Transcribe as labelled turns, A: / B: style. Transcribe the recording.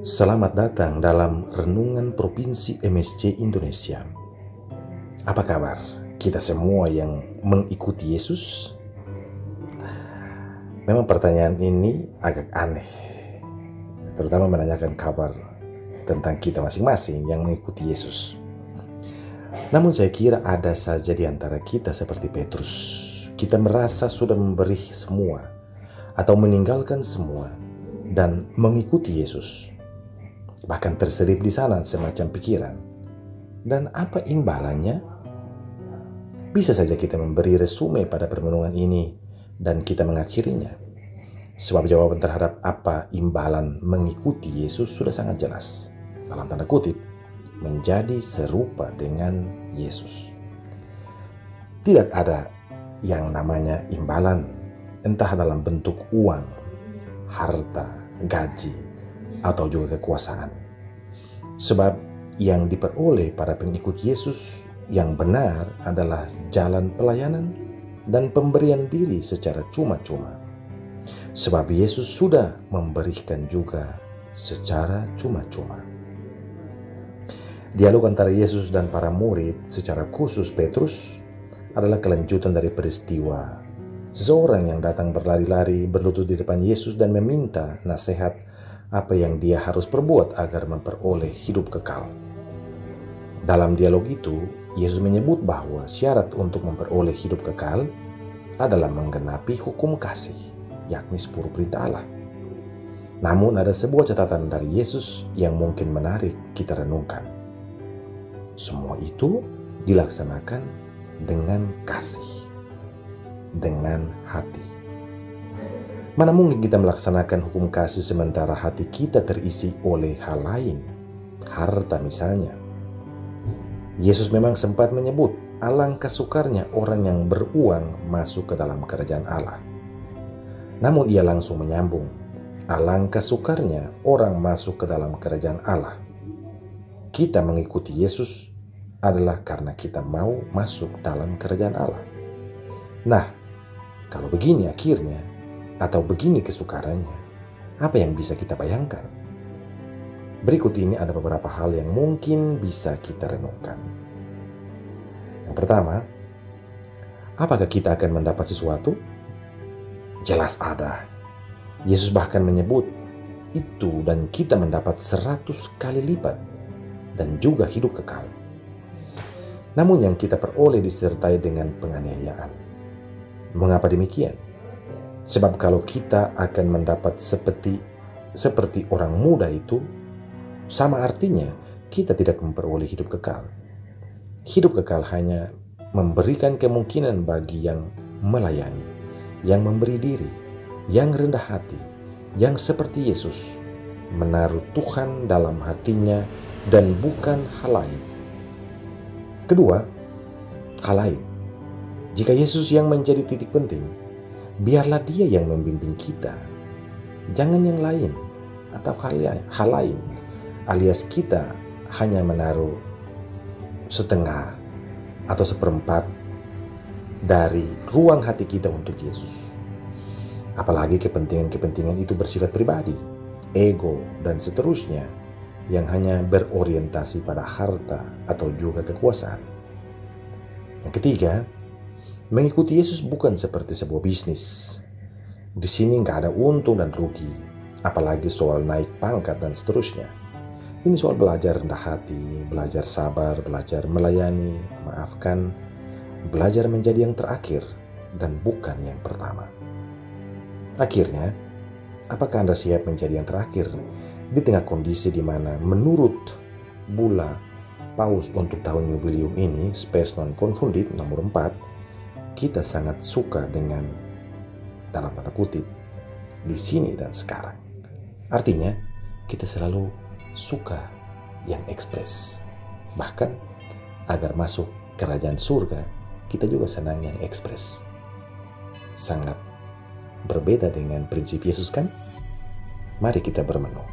A: Selamat datang dalam Renungan Provinsi MSC Indonesia. Apa kabar kita semua yang mengikuti Yesus? Memang pertanyaan ini agak aneh, terutama menanyakan kabar tentang kita masing-masing yang mengikuti Yesus. Namun saya kira ada saja di antara kita seperti Petrus. Kita merasa sudah memberi semua atau meninggalkan semua dan mengikuti Yesus. Bahkan terselip di sana semacam pikiran. Dan apa imbalannya? Bisa saja kita memberi resume pada permenungan ini dan kita mengakhirinya. Sebab jawaban terhadap apa imbalan mengikuti Yesus sudah sangat jelas. Dalam tanda kutip, menjadi serupa dengan Yesus. Tidak ada yang namanya imbalan, entah dalam bentuk uang, harta, gaji, atau juga kekuasaan. Sebab yang diperoleh para pengikut Yesus yang benar adalah jalan pelayanan dan pemberian diri secara cuma-cuma. Sebab Yesus sudah memberikan juga secara cuma-cuma. Dialog antara Yesus dan para murid, secara khusus Petrus, adalah kelanjutan dari peristiwa seseorang yang datang berlari-lari berlutut di depan Yesus dan meminta nasihat apa yang dia harus perbuat agar memperoleh hidup kekal. Dalam dialog itu, Yesus menyebut bahwa syarat untuk memperoleh hidup kekal adalah menggenapi hukum kasih, yakni 10 perintah Allah. Namun ada sebuah catatan dari Yesus yang mungkin menarik kita renungkan. Semua itu dilaksanakan dengan kasih, dengan hati. Mana mungkin kita melaksanakan hukum kasih sementara hati kita terisi oleh hal lain, harta misalnya. Yesus memang sempat menyebut alangkah sukarnya orang yang beruang masuk ke dalam kerajaan Allah. Namun ia langsung menyambung, alangkah sukarnya orang masuk ke dalam kerajaan Allah. Kita mengikuti Yesus adalah karena kita mau masuk dalam kerajaan Allah. Nah, kalau begini akhirnya, atau begini kesukarannya, apa yang bisa kita bayangkan? Berikut ini ada beberapa hal yang mungkin bisa kita renungkan. Yang pertama, apakah kita akan mendapat sesuatu? Jelas ada. Yesus bahkan menyebut itu dan kita mendapat 100 kali lipat dan juga hidup kekal. Namun yang kita peroleh disertai dengan penganiayaan. Mengapa demikian? Sebab kalau kita akan mendapat seperti orang muda itu, sama artinya kita tidak memperoleh hidup kekal. Hidup kekal hanya memberikan kemungkinan bagi yang melayani, yang memberi diri, yang rendah hati, yang seperti Yesus, menaruh Tuhan dalam hatinya dan bukan hal lain. Kedua, hal lain. Jika Yesus yang menjadi titik penting, biarlah dia yang membimbing kita, jangan yang lain atau hal lain, alias kita hanya menaruh setengah atau seperempat dari ruang hati kita untuk Yesus. Apalagi kepentingan-kepentingan itu bersifat pribadi, ego, dan seterusnya yang hanya berorientasi pada harta atau juga kekuasaan. Yang ketiga, mengikuti Yesus bukan seperti sebuah bisnis. Di sini nggak ada untung dan rugi, apalagi soal naik pangkat dan seterusnya. Ini soal belajar rendah hati, belajar sabar, belajar melayani, memaafkan, belajar menjadi yang terakhir dan bukan yang pertama. Akhirnya, apakah Anda siap menjadi yang terakhir di tengah kondisi di mana menurut Bulla Paus untuk tahun jubileum ini, Spes Non Confundit nomor 4, kita sangat suka dengan, dalam tanda kutip, di sini dan sekarang. Artinya, kita selalu suka yang ekspres. Bahkan, agar masuk kerajaan surga, kita juga senang yang ekspres. Sangat berbeda dengan prinsip Yesus kan? Mari kita bermenung.